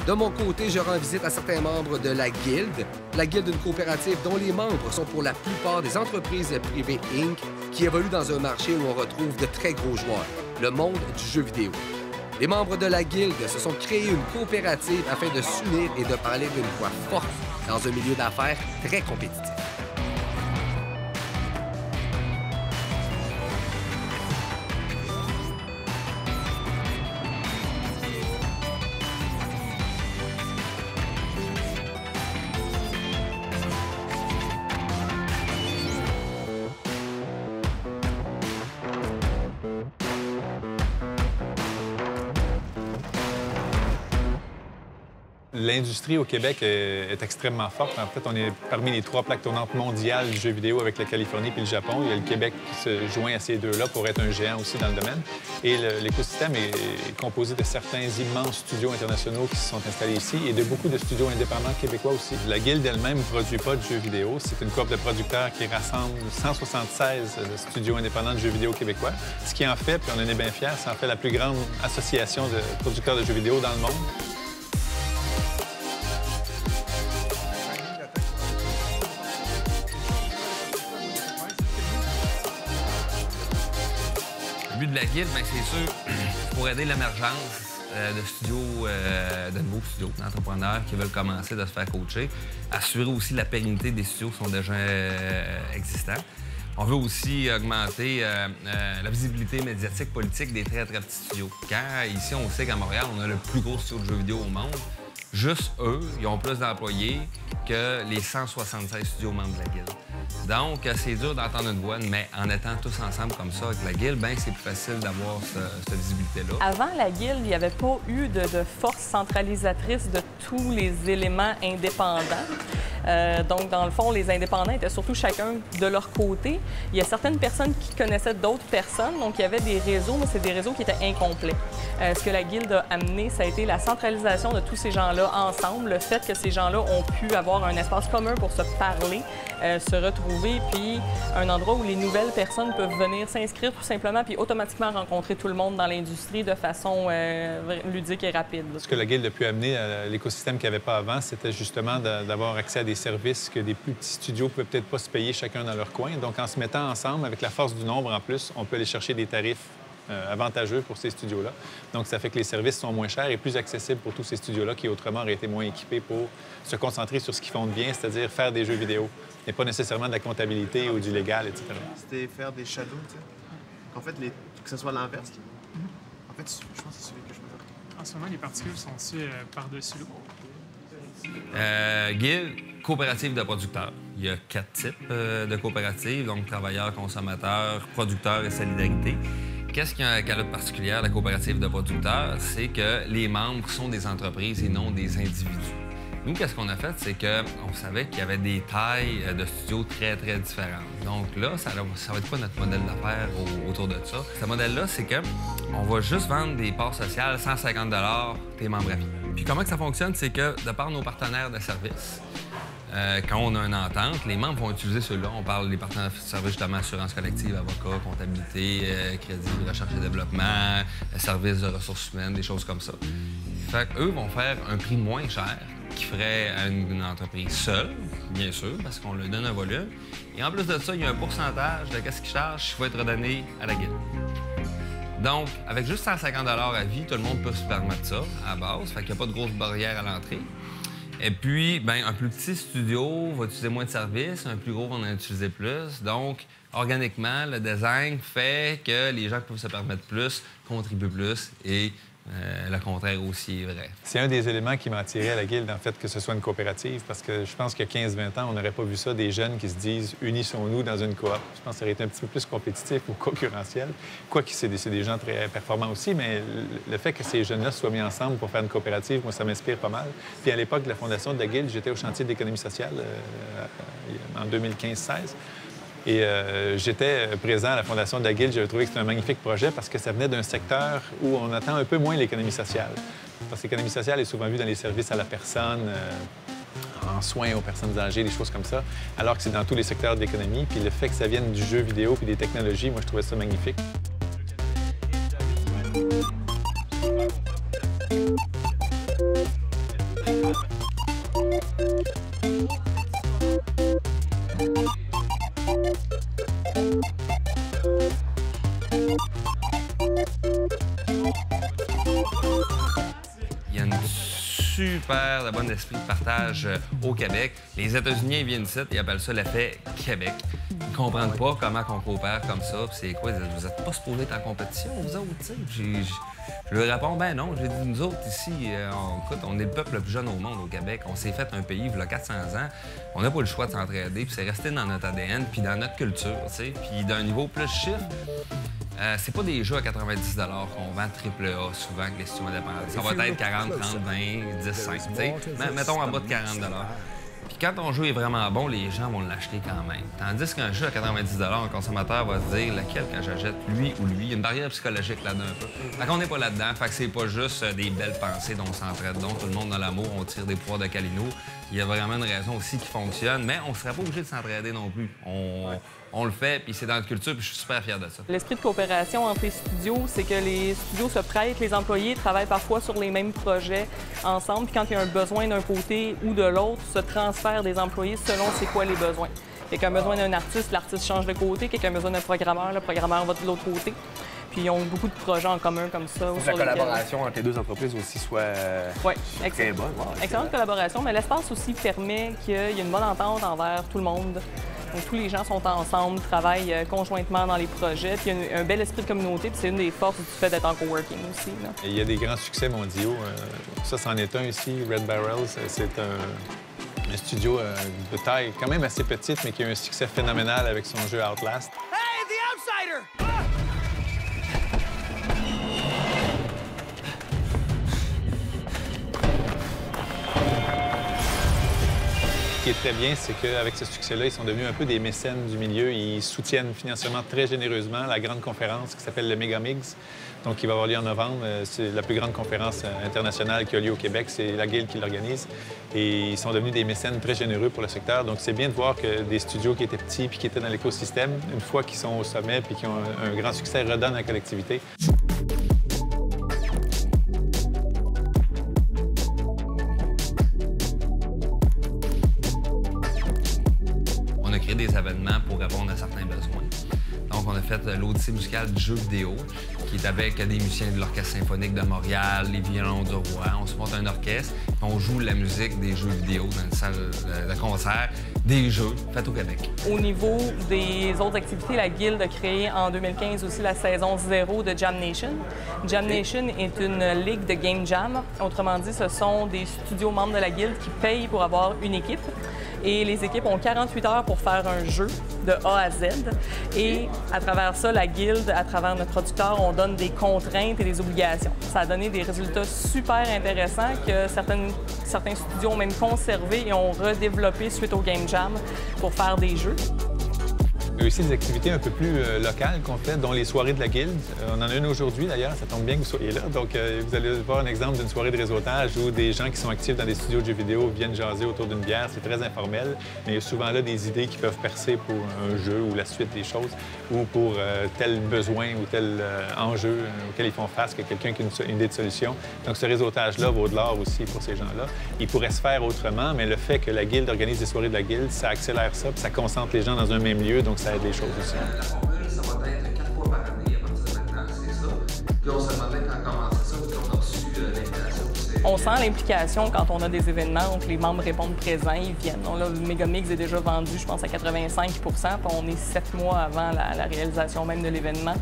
De mon côté, je rends visite à certains membres de la Guilde. La Guilde, une coopérative dont les membres sont pour la plupart des entreprises privées Inc. qui évoluent dans un marché où on retrouve de très gros joueurs, le monde du jeu vidéo. Les membres de la Guilde se sont créés une coopérative afin de s'unir et de parler d'une voix forte dans un milieu d'affaires très compétitif. L'industrie au Québec est extrêmement forte. En fait, on est parmi les 3 plaques tournantes mondiales du jeu vidéo avec la Californie et le Japon. Il y a le Québec qui se joint à ces deux-là pour être un géant aussi dans le domaine. Et l'écosystème est composé de certains immenses studios internationaux qui se sont installés ici et de beaucoup de studios indépendants québécois aussi. La Guilde elle-même ne produit pas de jeux vidéo. C'est une coop de producteurs qui rassemble 176 studios indépendants de jeux vidéo québécois. Ce qui en fait, puis on en est bien fiers, ça en fait la plus grande association de producteurs de jeux vidéo dans le monde. Le but de la Guilde, c'est sûr, pour aider l'émergence de studios, de nouveaux studios, d'entrepreneurs qui veulent commencer, de se faire coacher, assurer aussi la pérennité des studios qui sont déjà existants. On veut aussi augmenter la visibilité médiatique politique des très petits studios. Quand ici, on sait qu'à Montréal, on a le plus gros studio de jeux vidéo au monde, juste eux, ils ont plus d'employés que les 176 studios membres de la Guilde. Donc, c'est dur d'entendre une voix, mais en étant tous ensemble comme ça avec la Guilde, bien, c'est plus facile d'avoir cette visibilité-là. Avant la Guilde, il n'y avait pas eu de force centralisatrice de tous les éléments indépendants. Donc, dans le fond, les indépendants étaient surtout chacun de leur côté. Il y a certaines personnes qui connaissaient d'autres personnes, donc il y avait des réseaux, mais c'est des réseaux qui étaient incomplets. Ce que la Guilde a amené, ça a été la centralisation de tous ces gens-là ensemble, le fait que ces gens-là ont pu avoir un espace commun pour se parler, se retrouver, puis un endroit où les nouvelles personnes peuvent venir s'inscrire tout simplement, puis automatiquement rencontrer tout le monde dans l'industrie de façon ludique et rapide. Ce que la Guilde a pu amener à l'écosystème qu'il n'y avait pas avant, c'était justement d'avoir accès à des services que des plus petits studios ne pouvaient peut-être pas se payer chacun dans leur coin. Donc, en se mettant ensemble, avec la force du nombre en plus, on peut aller chercher des tarifs avantageux pour ces studios-là. Donc, ça fait que les services sont moins chers et plus accessibles pour tous ces studios-là qui, autrement, auraient été moins équipés pour se concentrer sur ce qu'ils font de bien, c'est-à-dire faire des jeux vidéo, et pas nécessairement de la comptabilité ou du légal, etc. C'était faire des shadows, tu sais. En fait, que ce soit l'inverse. En fait, je pense que c'est celui que je peux faire. En ce moment, les particules sont aussi par-dessus l'eau. Guilde, coopérative de producteurs. Il y a 4 types de coopératives, donc travailleurs, consommateurs, producteurs et solidarité. Qu'est-ce qu'elle a de particulier, la coopérative de producteurs? C'est que les membres sont des entreprises et non des individus. Nous, qu'est-ce qu'on a fait? C'est qu'on savait qu'il y avait des tailles de studios très différentes. Donc là, ça va être quoi notre modèle d'affaires autour de ça? Ce modèle-là, c'est qu'on va juste vendre des parts sociales 150 $ tes membres à vie. Puis comment que ça fonctionne? C'est que, de par nos partenaires de services, quand on a une entente, les membres vont utiliser ceux-là. On parle des partenaires de services, justement, assurance collective, avocat, comptabilité, crédit, recherche et développement, services de ressources humaines, des choses comme ça. Fait qu'eux vont faire un prix moins cher qui ferait à une entreprise seule, bien sûr, parce qu'on leur donne un volume. Et en plus de ça, il y a un pourcentage de ce qu'ils chargent qui va être redonné à la Guilde. Donc, avec juste 150 $ à vie, tout le monde peut se permettre ça à la base, fait qu'il n'y a pas de grosse barrière à l'entrée. Et puis, bien, un plus petit studio va utiliser moins de services, un plus gros va en utiliser plus. Donc, organiquement, le design fait que les gens qui peuvent se permettre plus contribuent plus et le contraire aussi est vrai. C'est un des éléments qui m'a attiré à la Guilde, en fait, que ce soit une coopérative, parce que je pense qu'il y a 15-20 ans, on n'aurait pas vu ça, des jeunes qui se disent « unissons-nous dans une coop ». Je pense que ça aurait été un petit peu plus compétitif ou concurrentiel. Quoique c'est des gens très performants aussi, mais le fait que ces jeunes-là soient mis ensemble pour faire une coopérative, moi, ça m'inspire pas mal. Puis à l'époque de la fondation de la Guilde, j'étais au chantier de l'économie sociale en 2015-16. Et j'étais présent à la fondation de la Guilde. J'avais trouvé que c'était un magnifique projet parce que ça venait d'un secteur où on attend un peu moins l'économie sociale. Parce que l'économie sociale est souvent vue dans les services à la personne, en soins aux personnes âgées, des choses comme ça, alors que c'est dans tous les secteurs de l'économie. Puis le fait que ça vienne du jeu vidéo puis des technologies, moi, je trouvais ça magnifique. une super de bon esprit de partage au Québec. Les États-Unis viennent ici, ils appellent ça l'effet Québec. Ils ne comprennent pas comment on coopère comme ça. Puis c'est quoi? Vous n'êtes pas supposés être en compétition, vous autres, tu sais? Je leur réponds, ben non. J'ai dit, nous autres, ici, écoute, on est le peuple le plus jeune au monde au Québec. On s'est fait un pays, il y a 400 ans. On n'a pas le choix de s'entraider, puis c'est resté dans notre ADN, puis dans notre culture, tu sais. Puis d'un niveau plus chiffre, c'est pas des jeux à 90 qu'on vend AAA souvent que les studios indépendants. Ça va être 40, 30, 20, 10, 5, tu sais. Mettons en bas de 40 $. Puis quand ton jeu est vraiment bon, les gens vont l'acheter quand même. Tandis qu'un jeu à 90 $, un consommateur va se dire lequel quand j'achète, lui ou lui. Il y a une barrière psychologique là-dedans un peu. Fait qu'on n'est pas là-dedans. Fait que c'est pas juste des belles pensées dont on s'entraide, dont tout le monde dans l'amour, on tire des poids de Calino. Il y a vraiment une raison aussi qui fonctionne, mais on ne serait pas obligé de s'entraider non plus. On le fait, puis c'est dans notre culture, puis je suis super fier de ça. L'esprit de coopération entre les studios, c'est que les studios se prêtent, les employés travaillent parfois sur les mêmes projets ensemble, puis quand il y a un besoin d'un côté ou de l'autre, se transfèrent des employés selon c'est quoi les besoins. Quelqu'un a besoin d'un artiste, l'artiste change de côté. Quelqu'un a besoin d'un programmeur, le programmeur va de l'autre côté. Puis ils ont beaucoup de projets en commun comme ça. La collaboration entre les deux entreprises aussi soit très bonne. Excellente collaboration, mais l'espace aussi permet qu'il y ait une bonne entente envers tout le monde. Donc, tous les gens sont ensemble, travaillent conjointement dans les projets, puis il y a un bel esprit de communauté, puis c'est une des forces du fait d'être en coworking aussi. Là. Il y a des grands succès mondiaux. Ça, c'en est un ici. Red Barrels, c'est un studio de taille quand même assez petite, mais qui a un succès phénoménal avec son jeu Outlast. Hey, the outsider! Ce qui est très bien, c'est qu'avec ce succès-là, ils sont devenus un peu des mécènes du milieu. Ils soutiennent financièrement très généreusement la grande conférence qui s'appelle le Megamigs, donc qui va avoir lieu en novembre. C'est la plus grande conférence internationale qui a lieu au Québec. C'est la Guilde qui l'organise. Et ils sont devenus des mécènes très généreux pour le secteur. Donc c'est bien de voir que des studios qui étaient petits puis qui étaient dans l'écosystème, une fois qu'ils sont au sommet puis qui ont un grand succès, redonnent à la collectivité. Des événements pour répondre à certains besoins. Donc, on a fait l'Odyssée musicale du jeu vidéo, qui est avec des musiciens de l'Orchestre symphonique de Montréal, les Violons du Roi. On se monte un orchestre, puis on joue la musique des jeux vidéo dans une salle de concert, des jeux faits au Québec. Au niveau des autres activités, la Guilde a créé en 2015 aussi la saison 0 de Jam Nation. Jam Nation est une ligue de game jam. Autrement dit, ce sont des studios membres de la Guilde qui payent pour avoir une équipe. Et les équipes ont 48 heures pour faire un jeu de A à Z. Et à travers ça, la Guilde, à travers notre producteur, on donne des contraintes et des obligations. Ça a donné des résultats super intéressants que certains studios ont même conservé et ont redéveloppé suite au Game Jam pour faire des jeux. Il y a aussi des activités un peu plus locales qu'on fait, dont les soirées de la Guilde. On en a une aujourd'hui, d'ailleurs. Ça tombe bien que vous soyez là. Donc, vous allez voir un exemple d'une soirée de réseautage où des gens qui sont actifs dans des studios de jeux vidéo viennent jaser autour d'une bière. C'est très informel, mais il y a souvent là des idées qui peuvent percer pour un jeu ou la suite des choses ou pour tel besoin ou tel enjeu auquel ils font face, que quelqu'un qui a une idée de solution. Donc, ce réseautage-là vaut de l'or aussi pour ces gens-là. Il pourrait se faire autrement, mais le fait que la Guilde organise des soirées de la Guilde, ça accélère ça, puis ça concentre les gens dans un même lieu. Donc, ça aide les choses aussi. La formule, ça va être 4 fois par année à partir de maintenant, c'est ça. Puis on se demandait quand commencer ça, puis on a reçu l'invitation. On sent l'implication quand on a des événements où les membres répondent présents, ils viennent. Là, le Megamix est déjà vendu, je pense, à 85 puis on est 7 mois avant la réalisation même de l'événement.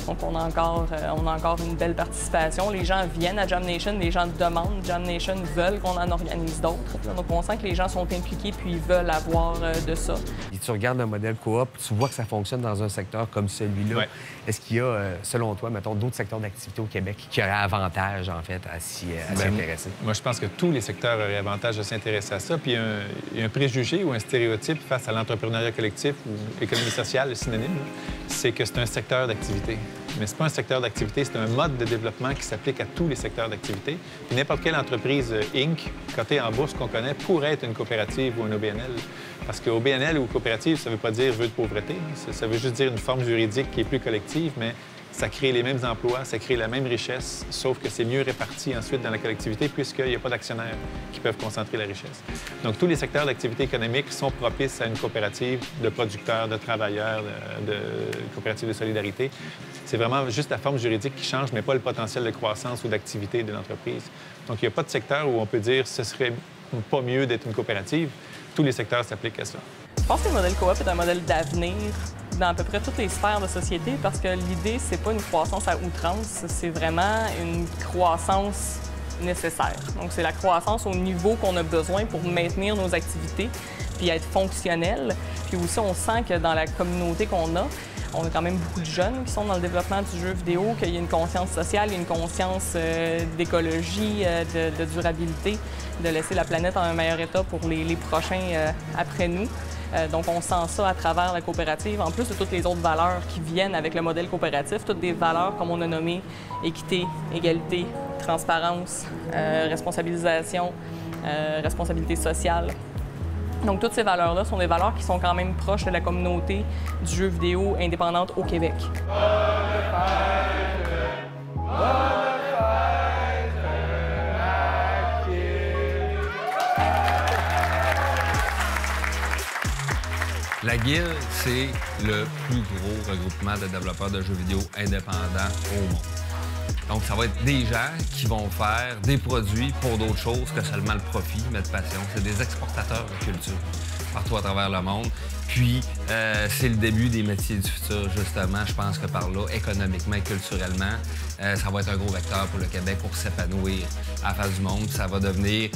Donc, on a encore une belle participation. Les gens viennent à Jam Nation, les gens demandent. Jam Nation veulent qu'on en organise d'autres. Donc, on sent que les gens sont impliqués puis ils veulent avoir de ça. Et tu regardes le modèle coop, tu vois que ça fonctionne dans un secteur comme celui-là. Ouais. Est-ce qu'il y a, selon toi, mettons, d'autres secteurs d'activité au Québec qui auraient avantage, en fait, à s'y intéresser? Moi, je pense que tous les secteurs auraient avantage à s'intéresser à ça. Puis il y a un préjugé ou un stéréotype face à l'entrepreneuriat collectif ou l'économie sociale, le synonyme, c'est que c'est un secteur d'activité. Mais ce n'est pas un secteur d'activité, c'est un mode de développement qui s'applique à tous les secteurs d'activité. N'importe quelle entreprise Inc., cotée en bourse qu'on connaît, pourrait être une coopérative ou un OBNL. Parce que OBNL ou coopérative, ça ne veut pas dire vœu de pauvreté. Ça veut juste dire une forme juridique qui est plus collective, mais ça crée les mêmes emplois, ça crée la même richesse, sauf que c'est mieux réparti ensuite dans la collectivité puisqu'il n'y a pas d'actionnaires qui peuvent concentrer la richesse. Donc, tous les secteurs d'activité économique sont propices à une coopérative de producteurs, de travailleurs, de coopérative de solidarité. C'est vraiment juste la forme juridique qui change, mais pas le potentiel de croissance ou d'activité de l'entreprise. Donc, il n'y a pas de secteur où on peut dire ce serait pas mieux d'être une coopérative. Tous les secteurs s'appliquent à ça. Je pense que le modèle coop est un modèle d'avenir dans à peu près toutes les sphères de société parce que l'idée, c'est pas une croissance à outrance, c'est vraiment une croissance nécessaire. Donc, c'est la croissance au niveau qu'on a besoin pour maintenir nos activités puis être fonctionnel. Puis aussi, on sent que dans la communauté qu'on a, on a quand même beaucoup de jeunes qui sont dans le développement du jeu vidéo, qu'il y a une conscience sociale, il y a une conscience d'écologie, de durabilité, de laisser la planète en un meilleur état pour les prochains après nous. Donc, on sent ça à travers la coopérative, en plus de toutes les autres valeurs qui viennent avec le modèle coopératif, toutes des valeurs, comme on a nommé, équité, égalité, transparence, responsabilisation, responsabilité sociale. Donc, toutes ces valeurs-là sont des valeurs qui sont quand même proches de la communauté du jeu vidéo indépendante au Québec. La Guilde, c'est le plus gros regroupement de développeurs de jeux vidéo indépendants au monde. Donc, ça va être des gens qui vont faire des produits pour d'autres choses que seulement le profit, mais de passion. C'est des exportateurs de culture partout à travers le monde. Puis, c'est le début des métiers du futur, justement. Je pense que par là, économiquement et culturellement, ça va être un gros vecteur pour le Québec pour s'épanouir à la face du monde. Ça va devenir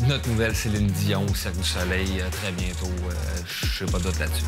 notre nouvelle Céline Dion au Cirque du Soleil très bientôt. Je n'ai pas de doute là-dessus.